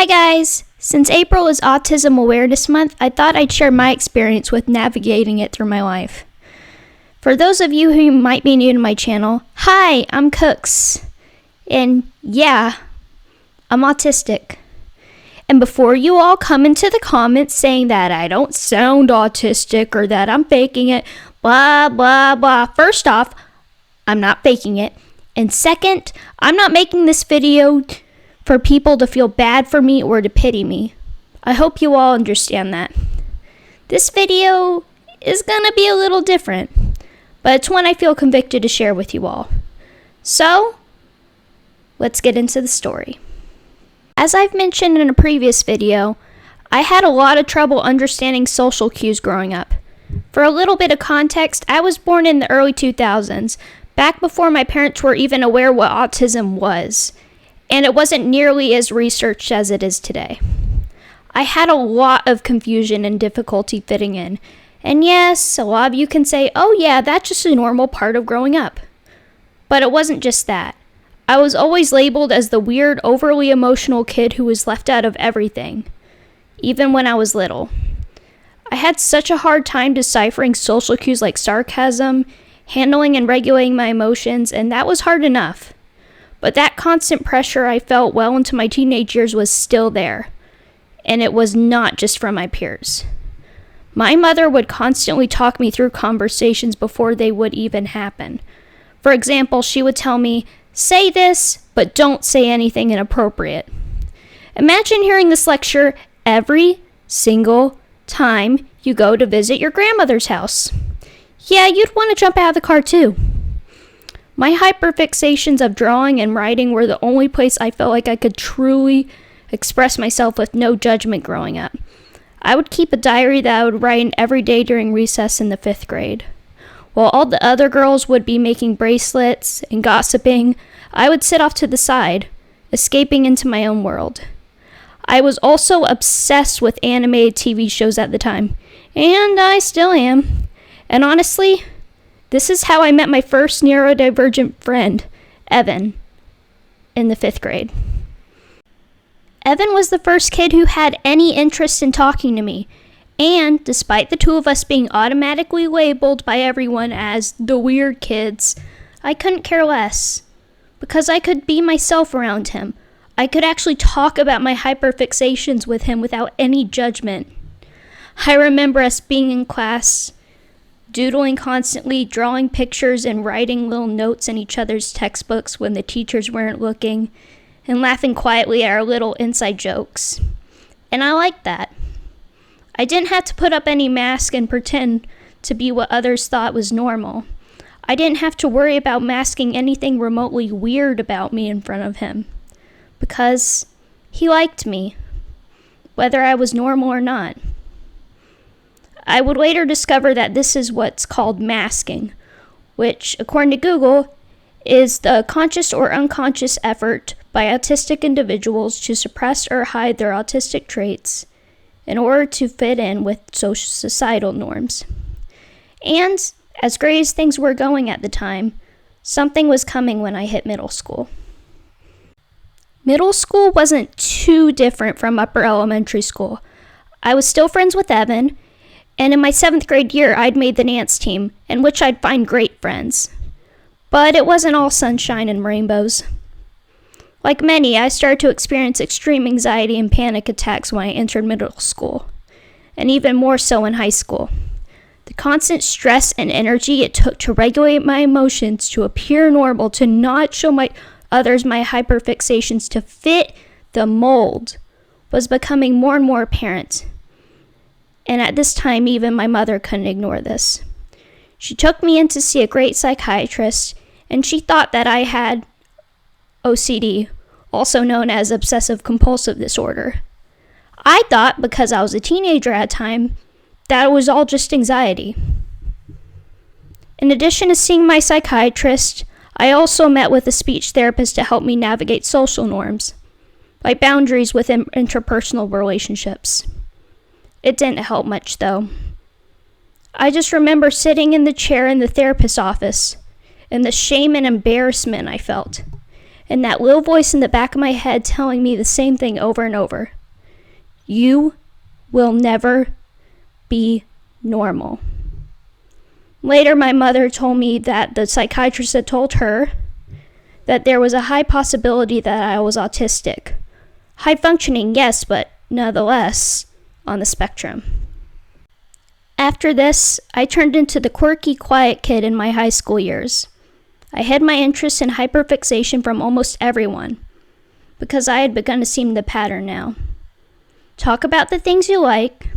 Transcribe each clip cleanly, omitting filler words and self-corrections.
Hi guys! Since April is Autism Awareness Month, I thought I'd share my experience with navigating it through my life. For those of you who might be new to my channel, hi, I'm Cooks. And yeah, I'm autistic. And before you all come into the comments saying that I don't sound autistic or that I'm faking it, blah, blah, blah. First off, I'm not faking it. And second, I'm not making this video for people to feel bad for me or to pity me. I hope you all understand that. This video is gonna be a little different, but it's one I feel convicted to share with you all. So, let's get into the story. As I've mentioned in a previous video, I had a lot of trouble understanding social cues growing up. For a little bit of context, I was born in the early 2000s, back before my parents were even aware what autism was, and it wasn't nearly as researched as it is today. I had a lot of confusion and difficulty fitting in, and yes, a lot of you can say, oh yeah, that's just a normal part of growing up. But it wasn't just that. I was always labeled as the weird, overly emotional kid who was left out of everything, even when I was little. I had such a hard time deciphering social cues like sarcasm, handling and regulating my emotions, and that was hard enough. But that constant pressure I felt well into my teenage years was still there, and it was not just from my peers. My mother would constantly talk me through conversations before they would even happen. For example, she would tell me, say this, but don't say anything inappropriate. Imagine hearing this lecture every single time you go to visit your grandmother's house. Yeah, you'd want to jump out of the car too. My hyperfixations of drawing and writing were the only place I felt like I could truly express myself with no judgment growing up. I would keep a diary that I would write in every day during recess in the 5th grade. While all the other girls would be making bracelets and gossiping, I would sit off to the side, escaping into my own world. I was also obsessed with animated TV shows at the time, and I still am. And honestly, this is how I met my first neurodivergent friend, Evan, in the 5th grade. Evan was the first kid who had any interest in talking to me, and despite the two of us being automatically labeled by everyone as the weird kids, I couldn't care less, because I could be myself around him. I could actually talk about my hyperfixations with him without any judgment. I remember us being in class, doodling constantly, drawing pictures and writing little notes in each other's textbooks when the teachers weren't looking, and laughing quietly at our little inside jokes. And I liked that. I didn't have to put up any mask and pretend to be what others thought was normal. I didn't have to worry about masking anything remotely weird about me in front of him, because he liked me, whether I was normal or not. I would later discover that this is what's called masking, which, according to Google, is the conscious or unconscious effort by autistic individuals to suppress or hide their autistic traits in order to fit in with societal norms. And, as great as things were going at the time, something was coming when I hit middle school. Middle school wasn't too different from upper elementary school. I was still friends with Evan, and in my 7th grade year, I'd made the dance team, in which I'd find great friends. But it wasn't all sunshine and rainbows. Like many, I started to experience extreme anxiety and panic attacks when I entered middle school, and even more so in high school. The constant stress and energy it took to regulate my emotions, to appear normal, to not show my hyperfixations, to fit the mold, was becoming more and more apparent. And at this time, even my mother couldn't ignore this. She took me in to see a great psychiatrist, and she thought that I had OCD, also known as obsessive compulsive disorder. I thought, because I was a teenager at the time, that it was all just anxiety. In addition to seeing my psychiatrist, I also met with a speech therapist to help me navigate social norms, like boundaries within interpersonal relationships. It didn't help much, though. I just remember sitting in the chair in the therapist's office and the shame and embarrassment I felt. and that little voice in the back of my head telling me the same thing over and over. You will never be normal. Later, my mother told me that the psychiatrist had told her that there was a high possibility that I was autistic. High functioning, yes, but nonetheless on the spectrum. After this, I turned into the quirky, quiet kid in my high school years. I hid my interest in hyperfixation from almost everyone, because I had begun to see the pattern now. Talk about the things you like,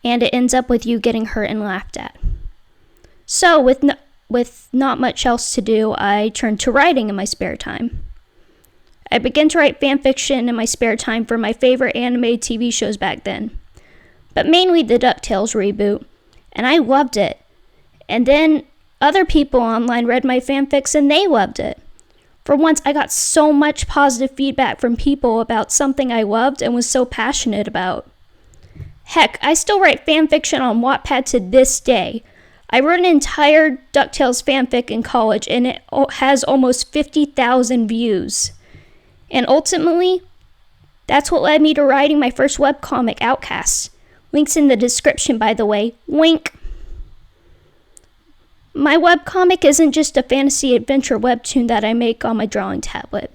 and it ends up with you getting hurt and laughed at. So, with not much else to do, I turned to writing in my spare time. I began to write fan fiction in my spare time for my favorite animated TV shows back then, but mainly the DuckTales reboot, and I loved it. And then other people online read my fanfics and they loved it. For once, I got so much positive feedback from people about something I loved and was so passionate about. Heck, I still write fanfiction on Wattpad to this day. I wrote an entire DuckTales fanfic in college and it has almost 50,000 views. And ultimately, that's what led me to writing my first webcomic, Outcast. Links in the description, by the way. Wink! My webcomic isn't just a fantasy adventure webtoon that I make on my drawing tablet.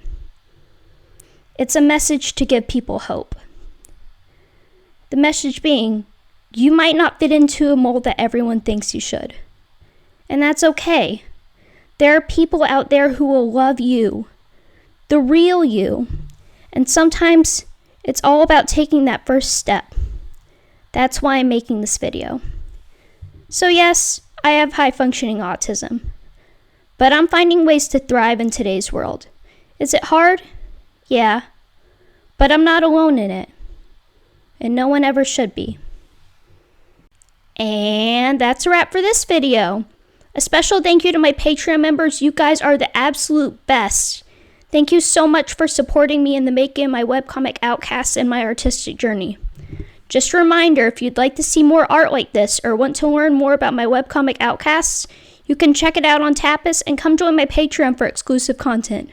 It's a message to give people hope. The message being, you might not fit into a mold that everyone thinks you should. And that's okay. There are people out there who will love you, the real you. And sometimes it's all about taking that first step. That's why I'm making this video. So yes, I have high-functioning autism, but I'm finding ways to thrive in today's world. Is it hard? Yeah, but I'm not alone in it, and no one ever should be. And that's a wrap for this video. A special thank you to my Patreon members. You guys are the absolute best. Thank you so much for supporting me in the making of my webcomic Outcast and my artistic journey. Just a reminder, if you'd like to see more art like this or want to learn more about my webcomic Outcasts, you can check it out on Tapas and come join my Patreon for exclusive content.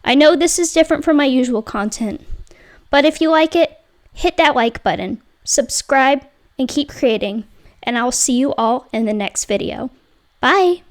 I know this is different from my usual content, but if you like it, hit that like button, subscribe, and keep creating, and I'll see you all in the next video. Bye!